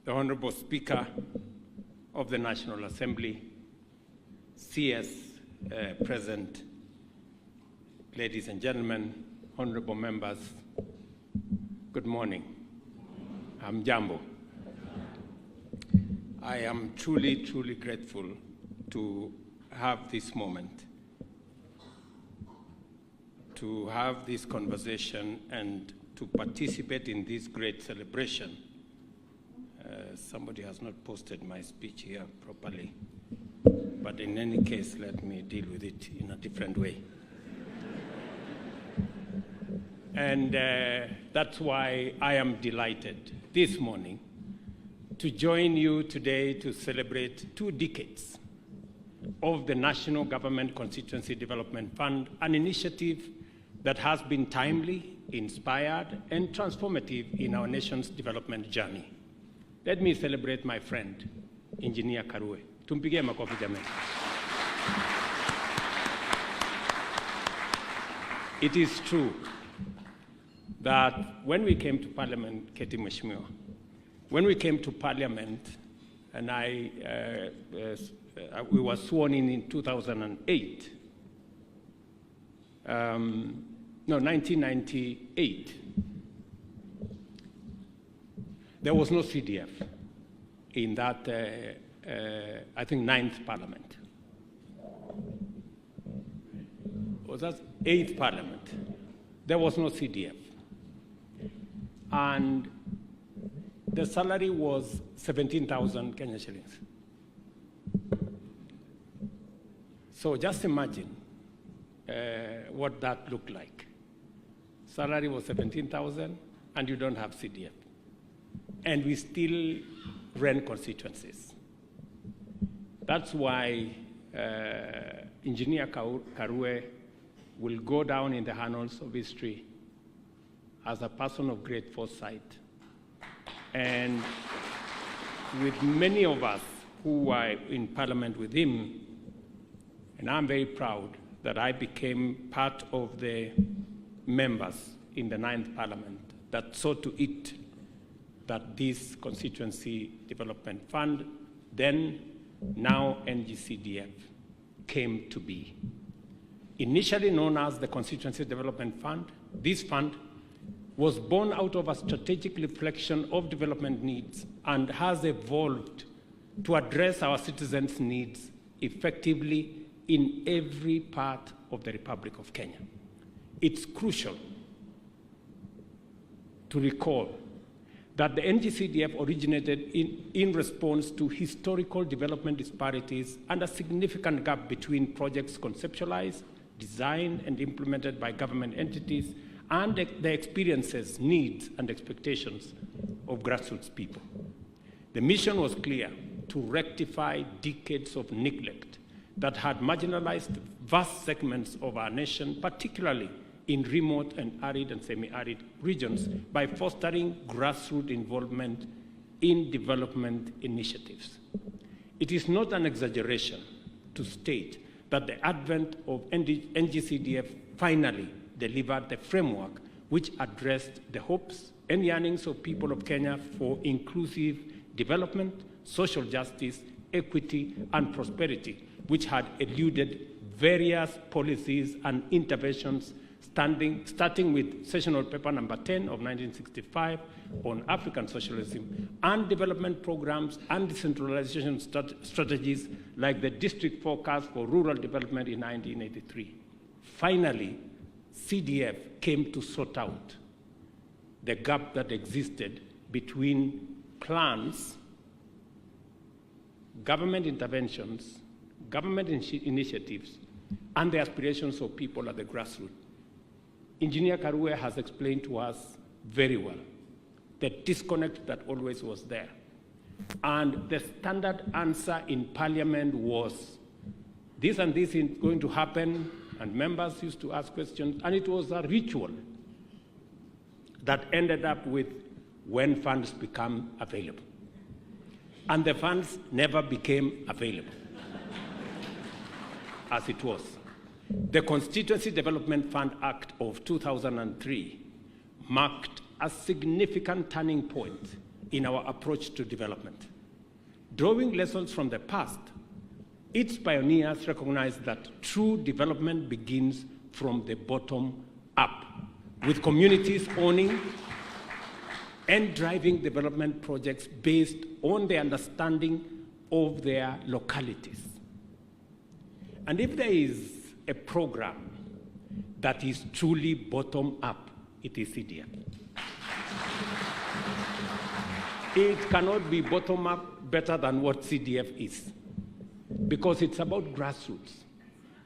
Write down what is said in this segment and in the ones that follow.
the Honorable Speaker of the National Assembly, CS present, ladies and gentlemen, honorable members, good morning. I'm Jambo. I am truly, truly grateful to have this moment, to have this conversation and to participate in this great celebration. Somebody has not posted my speech here properly, but in any case, let me deal with it in a different way. And that's why I am delighted this morning to join you today to celebrate 2 decades of the National Government Constituency Development Fund, an initiative that has been timely, inspired, and transformative in our nation's development journey. Let me celebrate my friend, Engineer Karue. Tumpigie makofi jamani. It is true that when we came to Parliament, Keti Mheshimiwa, when we came to Parliament, and we were sworn in 2008, 1998, there was no CDF in that, I think, 9th Parliament. Was that 8th Parliament? There was no CDF. And the salary was 17,000 Kenya shillings. So just imagine what that looked like. Salary was 17,000 and you don't have CDF. And we still ran constituencies. That's why Engineer Karue will go down in the annals of history as a person of great foresight. And with many of us who were in Parliament with him, and I'm very proud that I became part of the members in the 9th Parliament that saw to it that this Constituency Development Fund, then now NGCDF, came to be. Initially known as the Constituency Development Fund, this fund was born out of a strategic reflection of development needs and has evolved to address our citizens' needs effectively in every part of the Republic of Kenya. It's crucial to recall that the NGCDF originated in response to historical development disparities and a significant gap between projects conceptualized, designed, and implemented by government entities and the experiences, needs, and expectations of grassroots people. The mission was clear: to rectify decades of neglect that had marginalized vast segments of our nation, particularly in remote and arid and semi-arid regions, by fostering grassroots involvement in development initiatives. It is not an exaggeration to state that the advent of NGCDF finally delivered the framework which addressed the hopes and yearnings of people of Kenya for inclusive development, social justice, equity, and prosperity, which had eluded various policies and interventions starting with Sessional Paper Number 10 of 1965 on African socialism, and development programs and decentralization strategies like the District Forecast for Rural Development in 1983. Finally, CDF came to sort out the gap that existed between plans, government interventions, government initiatives, and the aspirations of people at the grassroots. Engineer Karue has explained to us very well the disconnect that always was there. And the standard answer in Parliament was, this and this is going to happen, and members used to ask questions, and it was a ritual that ended up with when funds become available. And the funds never became available, as it was. The Constituency Development Fund Act of 2003 marked a significant turning point in our approach to development. Drawing lessons from the past, its pioneers recognized that true development begins from the bottom up, with communities owning and driving development projects based on the understanding of their localities. And if there is a program that is truly bottom up, it is CDF. It cannot be bottom up better than what CDF is, because it's about grassroots,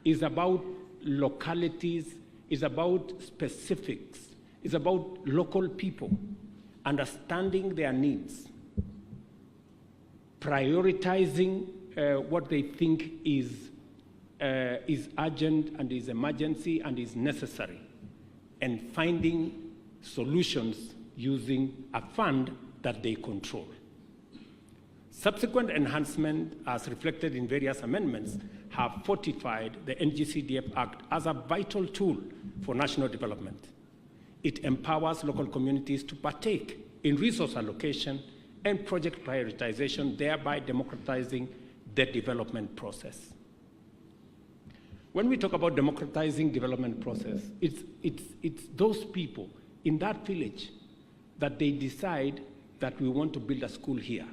it's about localities, it's about specifics, it's about local people understanding their needs, prioritizing what they think is urgent and is emergency and is necessary, and finding solutions using a fund that they control. Subsequent enhancement, as reflected in various amendments, have fortified the NGCDF Act as a vital tool for national development. It empowers local communities to partake in resource allocation and project prioritization, thereby democratizing the development process. When we talk about democratizing development process, it's those people in that village that they decide that we want to build a school here,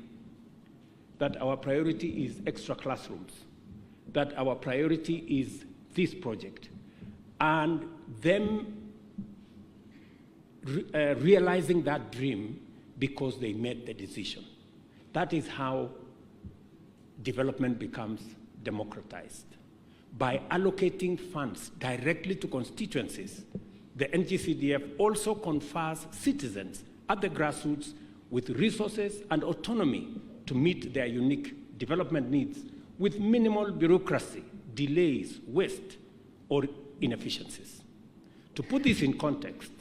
that our priority is extra classrooms, that our priority is this project, and them realizing that dream because they made the decision. That is how development becomes democratized. By allocating funds directly to constituencies, the NGCDF also confers citizens at the grassroots with resources and autonomy to meet their unique development needs with minimal bureaucracy, delays, waste, or inefficiencies. To put this in context,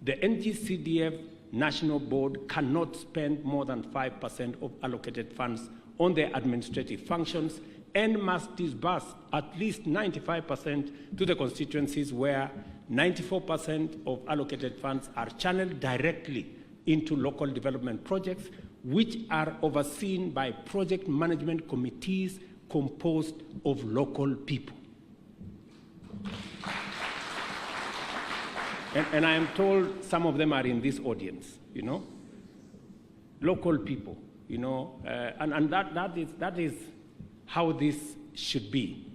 the NGCDF National Board cannot spend more than 5% of allocated funds on their administrative functions and must disburse at least 95% to the constituencies, where 94% of allocated funds are channeled directly into local development projects, which are overseen by project management committees composed of local people. And I am told some of them are in this audience, you know, local people, you know, and that is how this should be.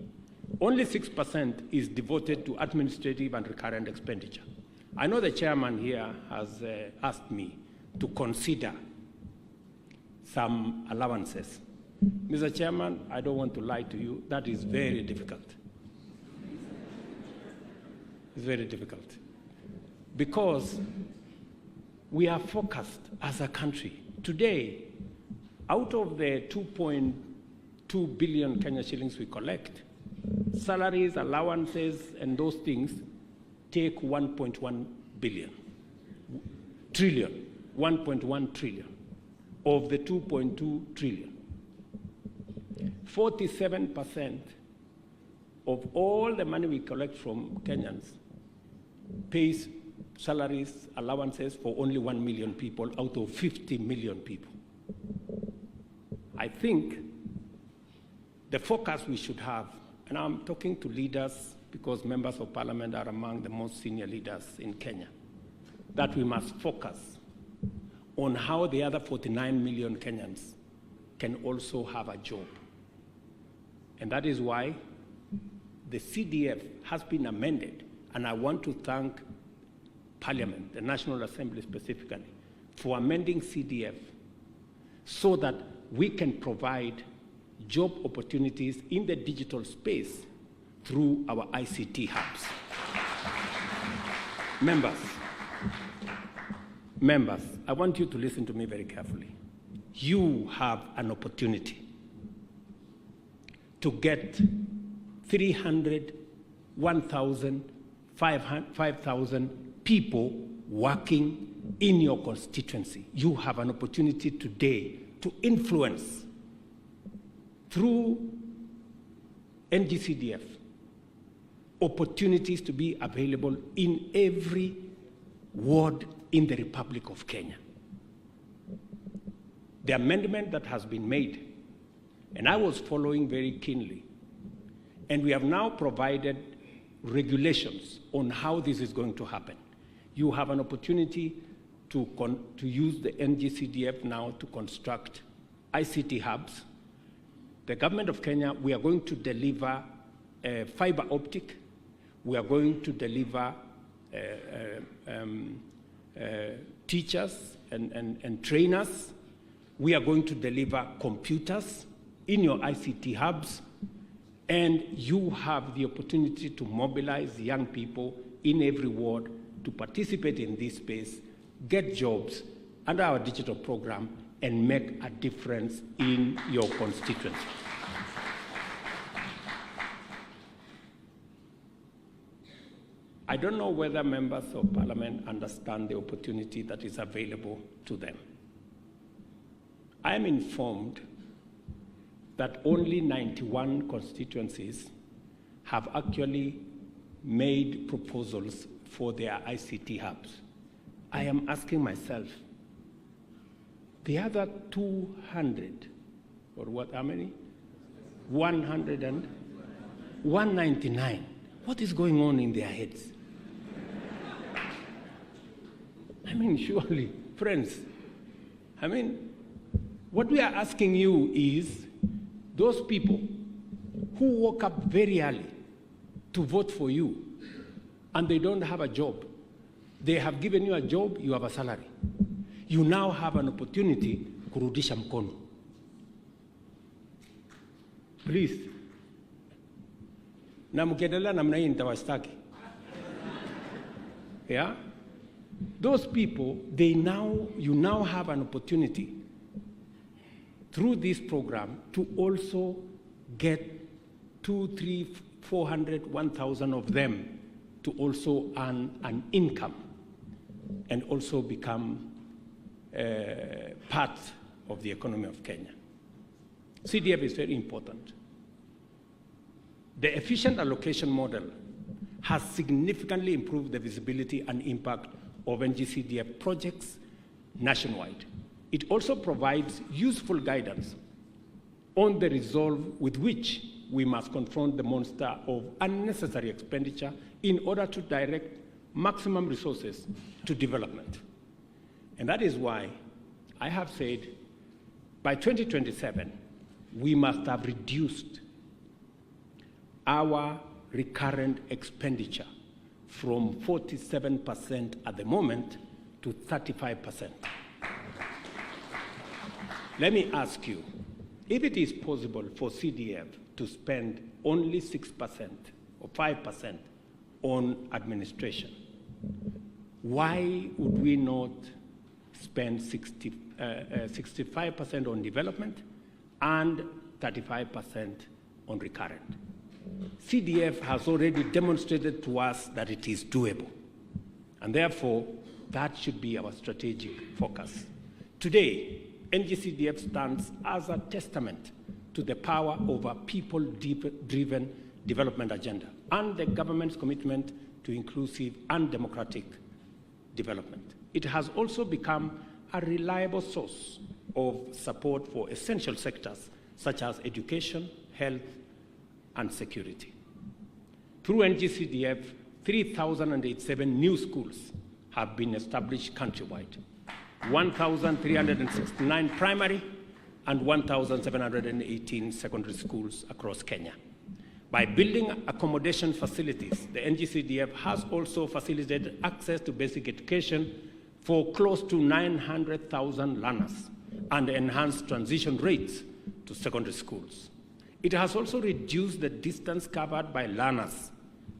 Only 6% is devoted to administrative and recurrent expenditure. I know the chairman here has asked me to consider some allowances. Mr. Chairman, I don't want to lie to you, that is very difficult. It's very difficult. Because we are focused as a country. Today, out of the 2.2 billion Kenya shillings we collect, salaries, allowances, and those things take 1.1 trillion of the 2.2 trillion. 47% of all the money we collect from Kenyans pays salaries, allowances for only 1 million people out of 50 million people. I think the focus we should have, and I'm talking to leaders because members of parliament are among the most senior leaders in Kenya, that we must focus on how the other 49 million Kenyans can also have a job. And that is why the CDF has been amended, and I want to thank Parliament, the National Assembly specifically, for amending CDF so that we can provide job opportunities in the digital space through our ICT hubs. Members, I want you to listen to me very carefully. You have an opportunity to get 300, 1,000, 5,000 people working in your constituency. You have an opportunity today to influence through NGCDF opportunities to be available in every ward in the Republic of Kenya. The amendment that has been made, and I was following very keenly, and we have now provided regulations on how this is going to happen. You have an opportunity to use the NG-CDF now to construct ICT hubs. The government of Kenya, we are going to deliver fiber optic. We are going to deliver teachers and trainers. We are going to deliver computers in your ICT hubs, and you have the opportunity to mobilize young people in every ward to participate in this space, get jobs under our digital program, and make a difference in your constituency. I don't know whether members of parliament understand the opportunity that is available to them. I am informed that only 91 constituencies have actually made proposals for their ICT hubs. I am asking myself, the other 200, or what, how many? 199. What is going on in their heads? I mean, surely, friends, I mean, what we are asking you is, those people who woke up very early to vote for you and they don't have a job, they have given you a job, you have a salary. You now have an opportunity kurudisha mkono. Please. Na mkiendelea namna hii nitawashtaki. Yeah? Those people, you now have an opportunity through this program to also get 200, 300, 400, 1,000 of them to also earn an income and also become part of the economy of Kenya. CDF is very important. The efficient allocation model has significantly improved the visibility and impact of NG-CDF projects nationwide. It also provides useful guidance on the resolve with which we must confront the monster of unnecessary expenditure in order to direct maximum resources to development. And that is why I have said by 2027, we must have reduced our recurrent expenditure from 47% at the moment to 35%. Let me ask you, if it is possible for CDF to spend only 6% or 5% on administration, why would we not spend 65% on development and 35% on recurrent? CDF has already demonstrated to us that it is doable, and therefore that should be our strategic focus. Today, NG-CDF stands as a testament to the power of a people-driven development agenda and the government's commitment to inclusive and democratic development. It has also become a reliable source of support for essential sectors such as education, health, and security. Through NG-CDF, 3,087 new schools have been established countrywide, 1,369 primary and 1,718 secondary schools across Kenya. By building accommodation facilities, the NG-CDF has also facilitated access to basic education for close to 900,000 learners and enhanced transition rates to secondary schools. It has also reduced the distance covered by learners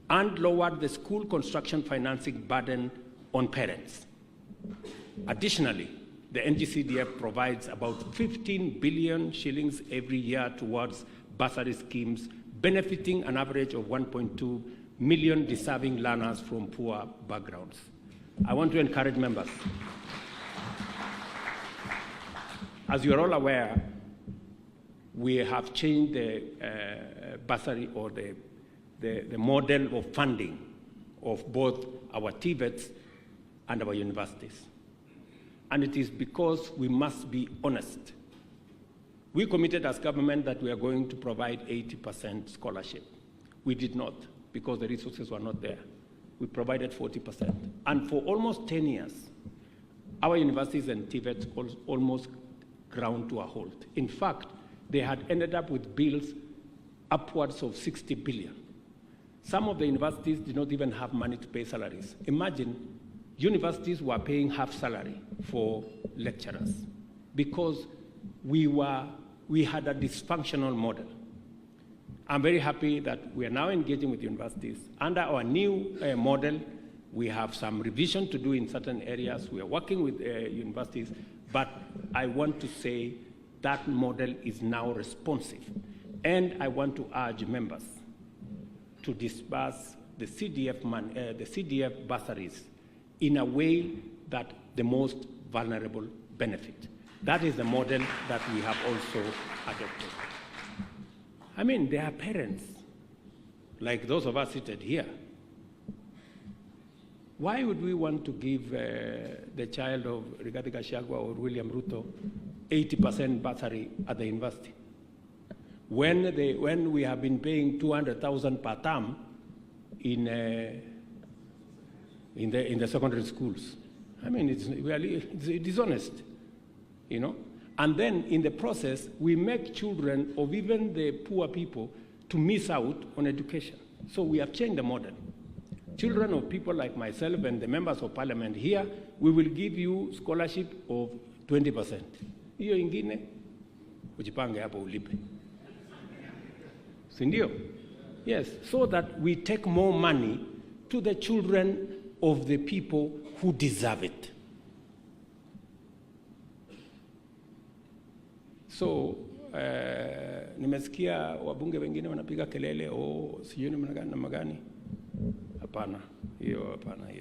and lowered the school construction financing burden on parents. Additionally, the NG-CDF provides about 15 billion shillings every year towards bursary schemes, benefiting an average of 1.2 million deserving learners from poor backgrounds. I want to encourage members. As you are all aware, we have changed the bursary or the model of funding of both our TVETs and our universities. And it is because we must be honest. We committed as government that we are going to provide 80% scholarship. We did not, because the resources were not there. We provided 40%. And for almost 10 years, our universities and TVETs almost ground to a halt. In fact, they had ended up with bills upwards of 60 billion. Some of the universities did not even have money to pay salaries. Imagine, universities were paying half salary for lecturers because we had a dysfunctional model. I'm very happy that we are now engaging with universities. Under our new model, we have some revision to do in certain areas. We are working with universities, but I want to say that model is now responsive. And I want to urge members to disburse the CDF bursaries in a way that the most vulnerable benefit. That is the model that we have also adopted. I mean, there are parents, like those of us seated here. Why would we want to give the child of Rigathi Gachagua or William Ruto 80% bursary at the university when we have been paying 200,000 per term in the secondary schools? I mean, it's really dishonest, you know. And then in the process, we make children of even the poor people to miss out on education. So we have changed the model. Children of people like myself and the members of parliament here, we will give you scholarship of 20%. Hiyo ingine, ujipange hapo ulipe. Sindio? Yes, so that we take more money to the children of the people who deserve it. So, nimesikia wabunge wengine wanapiga kelele, sijui namna gani. Hapana, hiyo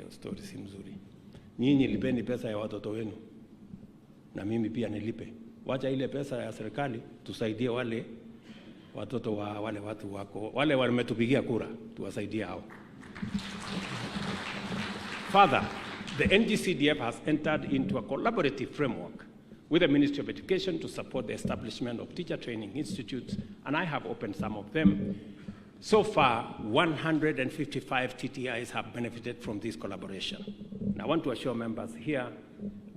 story si mzuri. Nyinyi lipeni pesa ya watoto wenu, na mimi pia nilipe. Wacha ile pesa ya serikali, tusaidie wale watoto wa wale watu wako, wale wametupigia kura, tuwasaidie hao. Further, the NGCDF has entered into a collaborative framework with the Ministry of Education to support the establishment of teacher training institutes, and I have opened some of them. So far, 155 TTIs have benefited from this collaboration. And I want to assure members here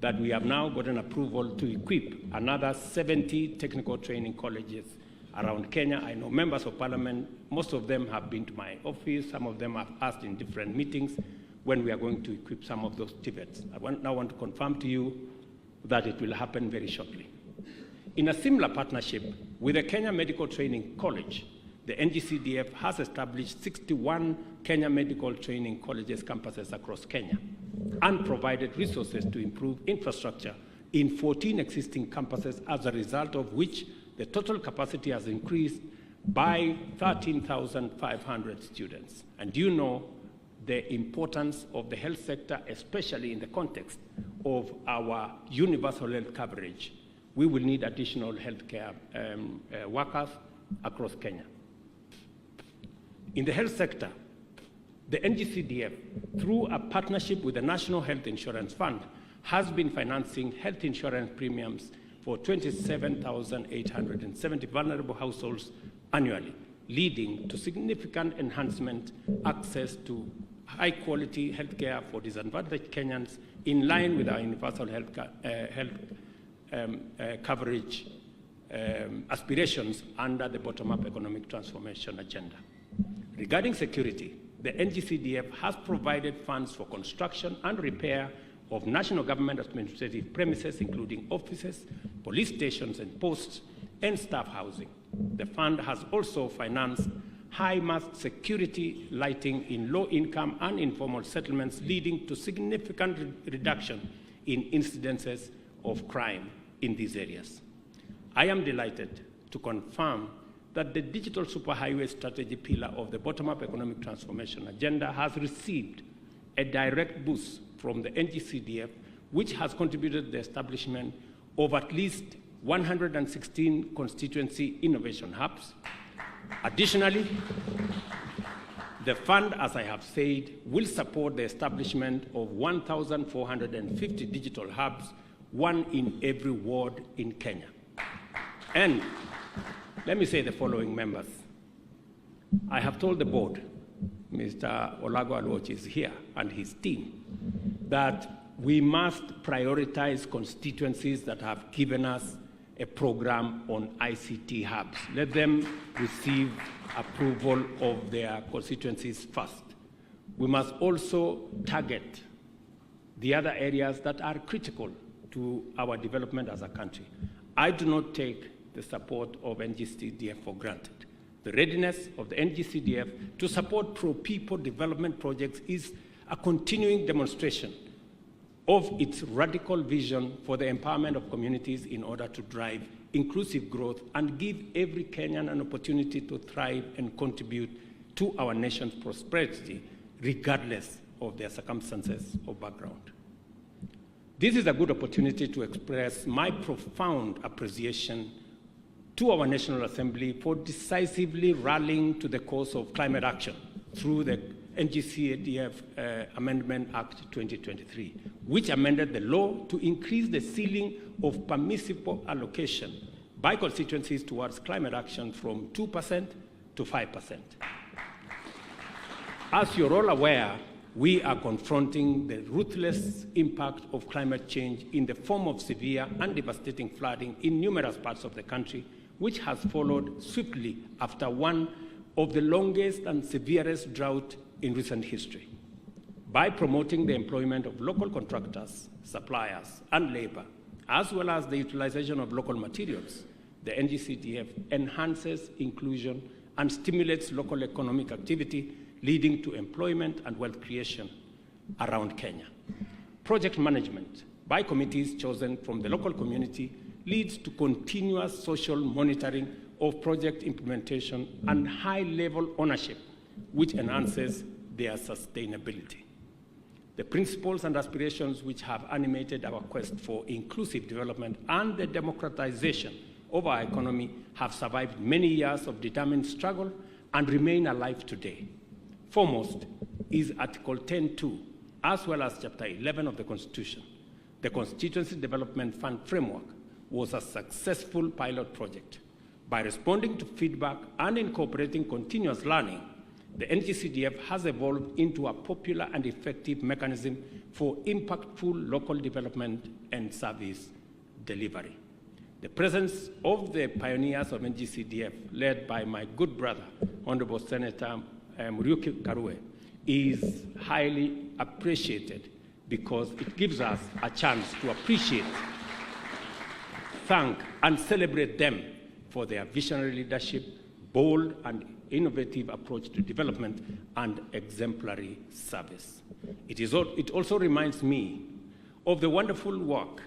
that we have now gotten approval to equip another 70 technical training colleges around Kenya. I know members of parliament, most of them have been to my office, some of them have asked in different meetings when we are going to equip some of those TVETs. I now want to confirm to you that it will happen very shortly. In a similar partnership with the Kenya Medical Training College, the NGCDF has established 61 Kenya Medical Training Colleges campuses across Kenya and provided resources to improve infrastructure in 14 existing campuses, as a result of which the total capacity has increased by 13,500 students. And you know the importance of the health sector, especially in the context of our universal health coverage. We will need additional healthcare workers across Kenya. In the health sector, the NGCDF, through a partnership with the National Health Insurance Fund, has been financing health insurance premiums for 27,870 vulnerable households annually, leading to significant enhancement access to high-quality healthcare for disadvantaged Kenyans, in line with our universal health coverage aspirations under the bottom-up economic transformation agenda. Regarding security, the NGCDF has provided funds for construction and repair of national government administrative premises, including offices, police stations and posts, and staff housing. The fund has also financed high-mast security lighting in low-income and informal settlements, leading to significant reduction in incidences of crime in these areas. I am delighted to confirm that the digital superhighway strategy pillar of the bottom-up economic transformation agenda has received a direct boost from the NGCDF, which has contributed to the establishment of at least 116 constituency innovation hubs. Additionally, The fund, as I have said, will support the establishment of 1,450 digital hubs, one in every ward in Kenya. And let me say the following, members. I have told the board, Mr. Olago Alwoch is here, and his team, that we must prioritize constituencies that have given us a program on ICT hubs. Let them receive approval of their constituencies first. We must also target the other areas that are critical to our development as a country. I do not take the support of NG-CDF for granted. The readiness of the NG-CDF to support pro-people development projects is a continuing demonstration of its radical vision for the empowerment of communities in order to drive inclusive growth and give every Kenyan an opportunity to thrive and contribute to our nation's prosperity, regardless of their circumstances or background. This is a good opportunity to express my profound appreciation to our National Assembly for decisively rallying to the cause of climate action through the NG-CDF Amendment Act 2023, which amended the law to increase the ceiling of permissible allocation by constituencies towards climate action from 2% to 5%. As you're all aware, we are confronting the ruthless impact of climate change in the form of severe and devastating flooding in numerous parts of the country, which has followed swiftly after one of the longest and severest drought in recent history. By promoting the employment of local contractors, suppliers, and labor, as well as the utilization of local materials, the NG-CDF enhances inclusion and stimulates local economic activity, leading to employment and wealth creation around Kenya. Project management by committees chosen from the local community leads to continuous social monitoring of project implementation and high-level ownership, which enhances their sustainability. The principles and aspirations which have animated our quest for inclusive development and the democratization of our economy have survived many years of determined struggle and remain alive today. Foremost is Article 10.2, as well as Chapter 11 of the Constitution. The Constituency Development Fund framework was a successful pilot project. By responding to feedback and incorporating continuous learning, the NG-CDF has evolved into a popular and effective mechanism for impactful local development and service delivery. The presence of the pioneers of NG-CDF, led by my good brother, Honorable Senator Muriuki Karue, is highly appreciated because it gives us a chance to appreciate, thank, and celebrate them for their visionary leadership, bold and innovative approach to development, and exemplary service. It also reminds me of the wonderful work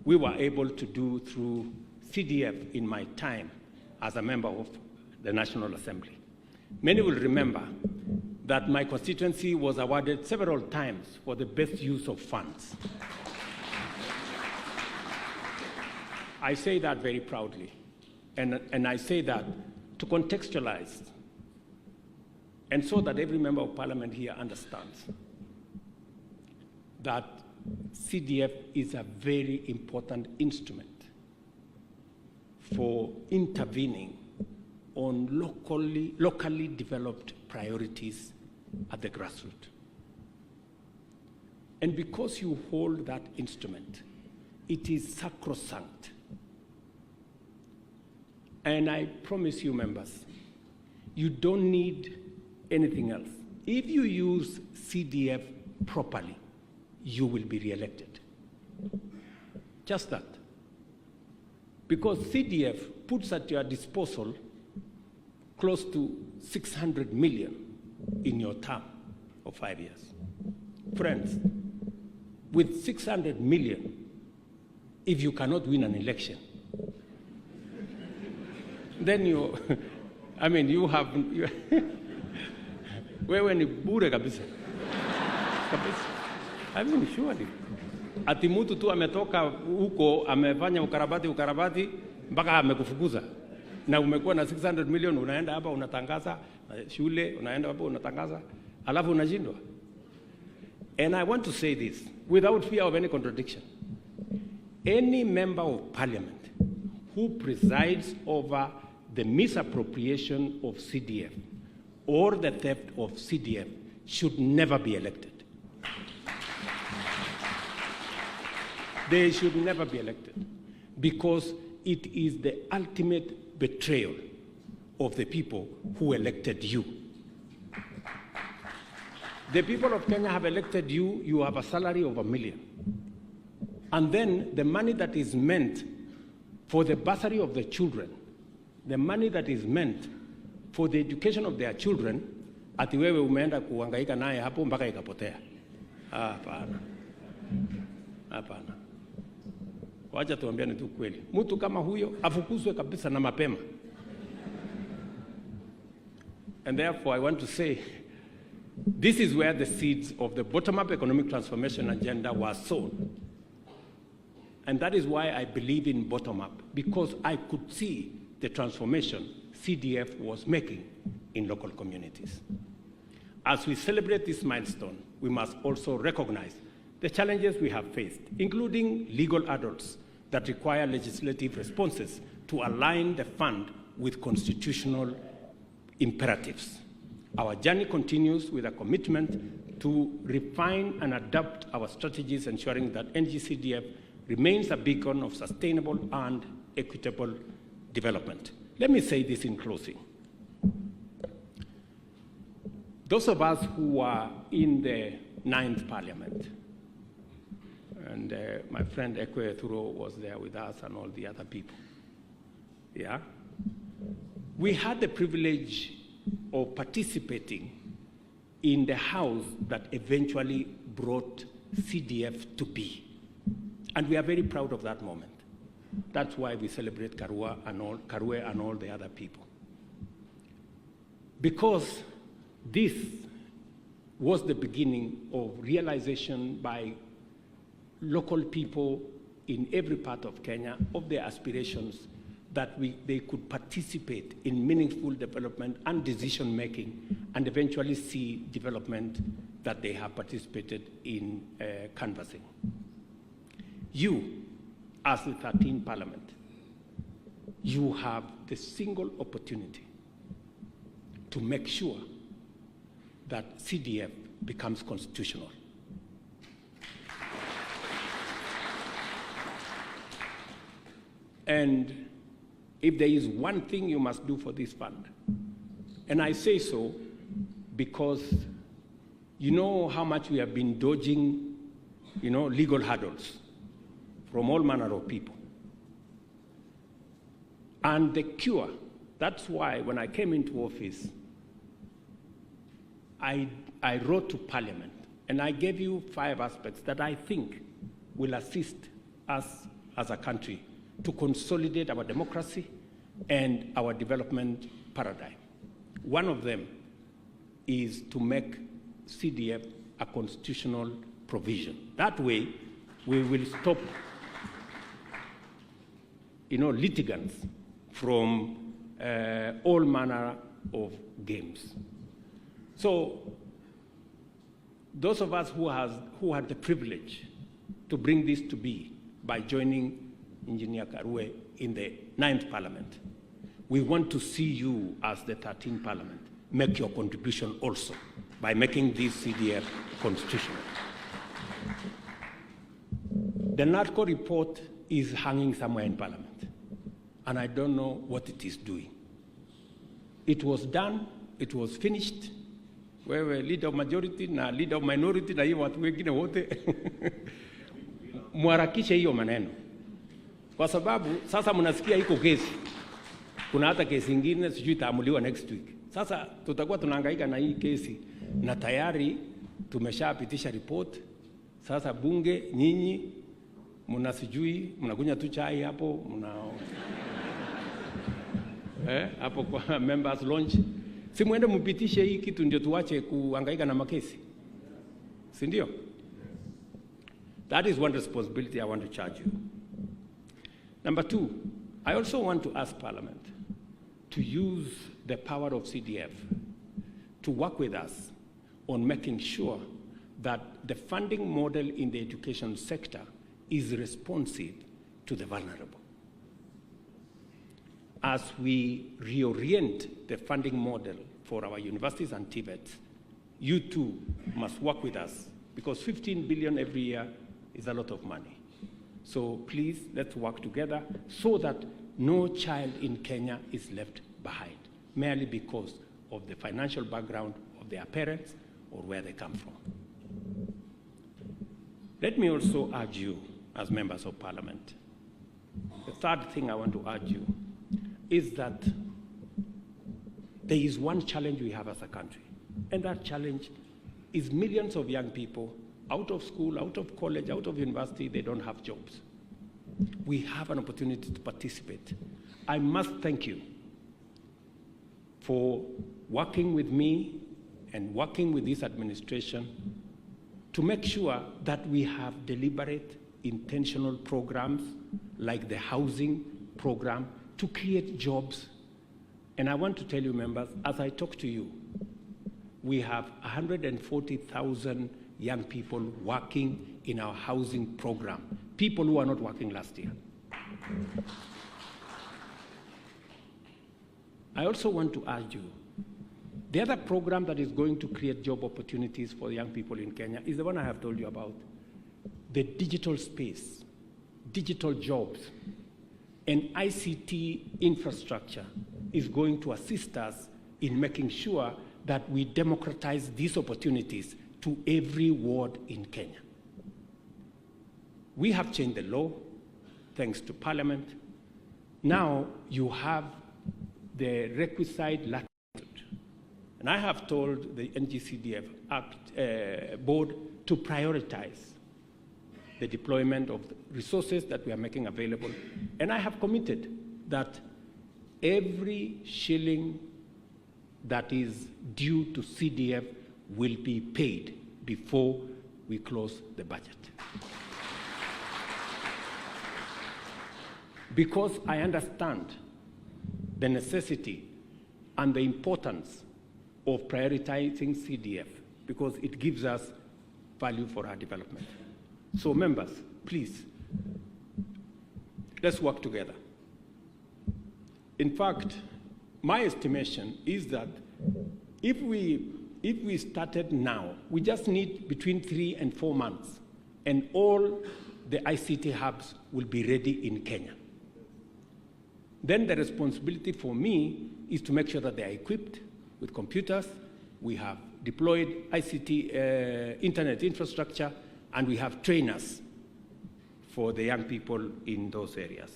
we were able to do through CDF in my time as a member of the National Assembly. Many will remember that my constituency was awarded several times for the best use of funds. I say that very proudly, and I say that to contextualize and so that every member of parliament here understands that CDF is a very important instrument for intervening on locally developed priorities at the grassroots. And because you hold that instrument, it is sacrosanct. And I promise you, members, you don't need anything else. If you use CDF properly, you will be re-elected. Just that. Because CDF puts at your disposal close to 600 million in your term of 5 years. Friends, with 600 million, if you cannot win an election, then you have, wewe ni bure kabisa. Surely. Ati mtu tu ametoka huko, amefanya ukarabati, mpaka amekufukuza. Na umekuwa na 600 million, unaenda hapa unatangaza, shule, unaenda hapo unatangaza, alafu unashindwa. And I want to say this without fear of any contradiction. Any member of parliament who presides over the misappropriation of CDF or the theft of CDF should never be elected. They should never be elected because it is the ultimate betrayal of the people who elected you. The people of Kenya have elected you, you have a salary of $1 million. And then the money that is meant for the bursary of the children, the money that is meant for the education of their children, ati wewe umeenda kuhangaika naye hapo mpaka ikapotea. Hapana. Hapana. Wacha tuambiane tu kweli. Mtu kama huyo afukuzwe kabisa na mapema. And therefore I want to say, this is where the seeds of the bottom-up economic transformation agenda were sown. And that is why I believe in bottom-up, because I could see the transformation CDF was making in local communities. As we celebrate this milestone, we must also recognize the challenges we have faced, including legal hurdles that require legislative responses to align the fund with constitutional imperatives. Our journey continues with a commitment to refine and adapt our strategies, ensuring that NGCDF remains a beacon of sustainable and equitable development. Let me say this in closing. Those of us who are in the 9th Parliament, and my friend Ekwe Thuro was there with us and all the other people, yeah? We had the privilege of participating in the house that eventually brought CDF to be. And we are very proud of that moment. That's why we celebrate Karue and all the other people. Because this was the beginning of realization by local people in every part of Kenya of their aspirations that they could participate in meaningful development and decision-making and eventually see development that they have participated in canvassing. You, as the 13th Parliament, you have the single opportunity to make sure that CDF becomes constitutional. And if there is one thing you must do for this fund, and I say so because you know how much we have been dodging, legal hurdles from all manner of people. And the cure, that's why when I came into office, I wrote to Parliament, and I gave you 5 aspects that I think will assist us as a country to consolidate our democracy and our development paradigm. One of them is to make CDF a constitutional provision. That way, we will stop litigants from all manner of games. So those of us who had the privilege to bring this to be by joining Engineer Karue in the 9th Parliament, we want to see you as the 13th Parliament make your contribution also by making this CDF constitutional. The NARCO report is hanging somewhere in Parliament, and I don't know what it is doing. It was done, it was finished. Wewe leader of majority na leader of minority na hiyo watu wengine wote mwarakishe hiyo maneno, kwa sababu sasa mnasikia iko kesi, kuna hata kesi nyingine sijui itaamuliwa next week. Sasa tutakuwa tunahangaika na hii kesi na tayari tumeshapitisha report. Sasa bunge nyinyi mnasijui mnakunya tu chai hapo hapo kwa members launch, si muende mpitishe hii kitu ndio tuache kuhangaika na makesi, si ndio? That is one responsibility I want to charge you. Number 2, I also want to ask Parliament to use the power of CDF to work with us on making sure that the funding model in the education sector is responsive to the vulnerable. As we reorient the funding model for our universities and TVETs, you too must work with us, because 15 billion every year is a lot of money. So please, let's work together so that no child in Kenya is left behind, merely because of the financial background of their parents or where they come from. Let me also urge you, as members of parliament, the third thing I want to urge you is that there is one challenge we have as a country, and that challenge is millions of young people out of school, out of college, out of university, they don't have jobs. We have an opportunity to participate. I must thank you for working with me and working with this administration to make sure that we have deliberate, intentional programs like the housing program to create jobs. And I want to tell you, members, as I talk to you, we have 140,000 young people working in our housing program, people who are not working last year. I also want to urge you, the other program that is going to create job opportunities for young people in Kenya is the one I have told you about, the digital space, digital jobs, and ICT infrastructure is going to assist us in making sure that we democratize these opportunities to every ward in Kenya. We have changed the law, thanks to Parliament. Now you have the requisite latitude. And I have told the NG-CDF board to prioritize the deployment of the resources that we are making available. And I have committed that every shilling that is due to CDF will be paid before we close the budget. Because I understand the necessity and the importance of prioritizing CDF, because it gives us value for our development. So members, please, let's work together. In fact, my estimation is that if we started now, we just need between 3 and 4 months, and all the ICT hubs will be ready in Kenya. Then the responsibility for me is to make sure that they are equipped with computers, we have deployed ICT internet infrastructure, and we have trainers for the young people in those areas.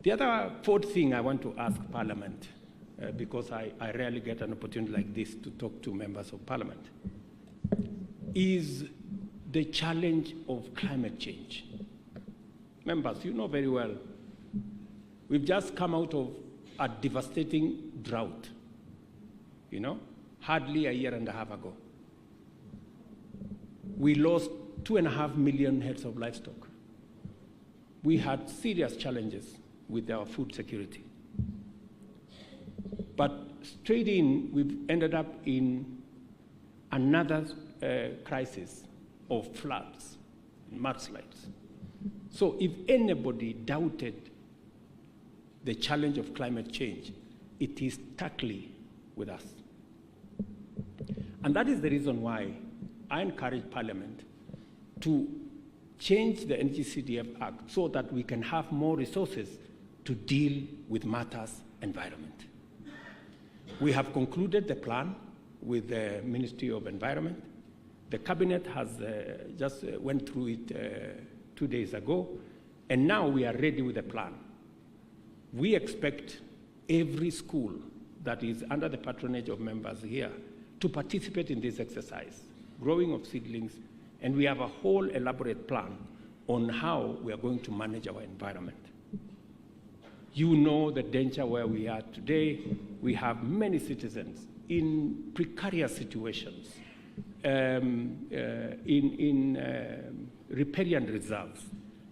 The other fourth thing I want to ask Parliament, because I rarely get an opportunity like this to talk to members of Parliament, is the challenge of climate change. Members, you know very well, we've just come out of a devastating drought, hardly a year and a half ago. We lost 2.5 million heads of livestock. We had serious challenges with our food security. But straight in, we've ended up in another crisis of floods, mudslides. So if anybody doubted the challenge of climate change, it is starkly with us. And that is the reason why I encourage Parliament to change the NG-CDF Act so that we can have more resources to deal with matters environment. We have concluded the plan with the Ministry of Environment. The Cabinet has just went through it 2 days ago, and now we are ready with the plan. We expect every school that is under the patronage of members here to participate in this exercise, growing of seedlings, and we have a whole elaborate plan on how we are going to manage our environment. You know the danger where we are today. We have many citizens in precarious situations, in riparian reserves,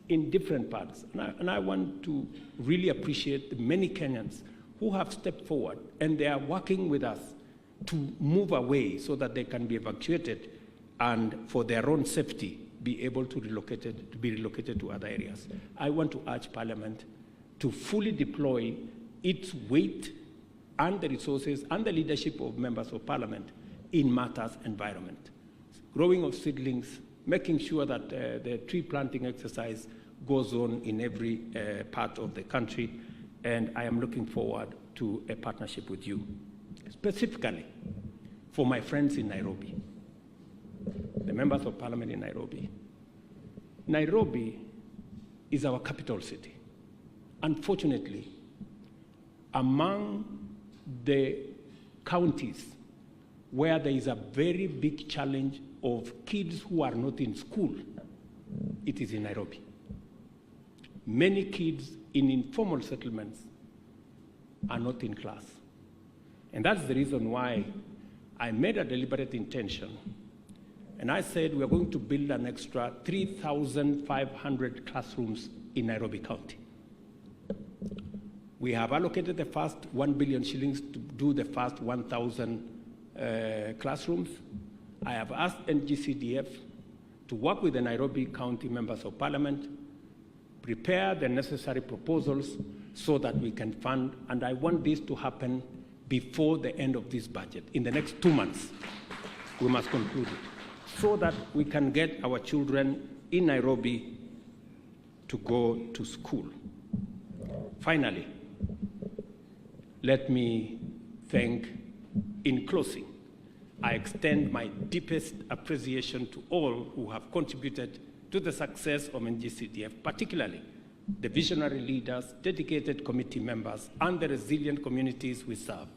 in different parts. And I want to really appreciate the many Kenyans who have stepped forward, and they are working with us to move away so that they can be evacuated and for their own safety be able to be relocated to other areas. I want to urge Parliament to fully deploy its weight and the resources and the leadership of members of Parliament in matters environment. Growing of seedlings, making sure that the tree planting exercise goes on in every part of the country, and I am looking forward to a partnership with you, specifically for my friends in Nairobi, the members of Parliament in Nairobi. Nairobi is our capital city. Unfortunately, among the counties where there is a very big challenge of kids who are not in school, it is in Nairobi. Many kids in informal settlements are not in class. And that's the reason why I made a deliberate intention. And I said we are going to build an extra 3,500 classrooms in Nairobi County. We have allocated the first 1 billion shillings to do the first 1,000 classrooms. I have asked CDF to work with the Nairobi County members of Parliament, prepare the necessary proposals so that we can fund, and I want this to happen before the end of this budget. In the next 2 months, we must conclude it, so that we can get our children in Nairobi to go to school. Finally, let me thank, in closing, I extend my deepest appreciation to all who have contributed to the success of CDF, particularly the visionary leaders, dedicated committee members, and the resilient communities we serve.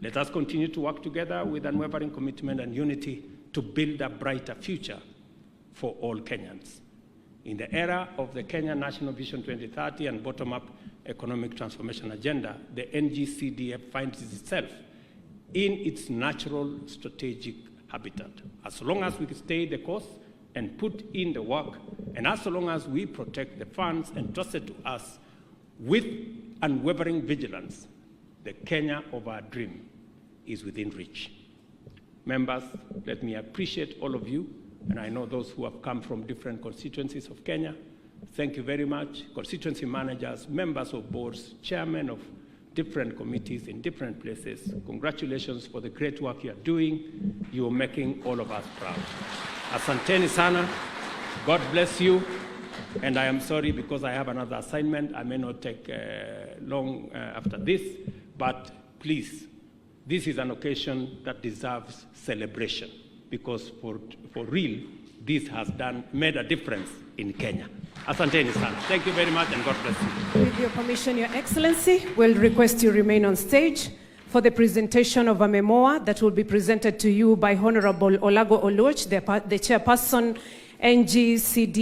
Let us continue to work together with unwavering commitment and unity to build a brighter future for all Kenyans. In the era of the Kenya National Vision 2030 and bottom-up economic transformation agenda, the CDF finds itself in its natural strategic habitat. As long as we stay the course and put in the work, and as long as we protect the funds entrusted to us with unwavering vigilance, the Kenya of our dream is within reach. Members, let me appreciate all of you, and I know those who have come from different constituencies of Kenya. Thank you very much. Constituency managers, members of boards, chairmen of different committees in different places. Congratulations for the great work you are doing. You are making all of us proud. Asanteni sana. God bless you. And I am sorry because I have another assignment. I may not take long after this, but please, this is an occasion that deserves celebration because for real, this has made a difference in Kenya. Asanteni sana. Thank you very much and God bless you. With your permission, Your Excellency, we'll request you remain on stage for the presentation of a memoir that will be presented to you by Honorable Olago Oluoch, the chairperson, CDF.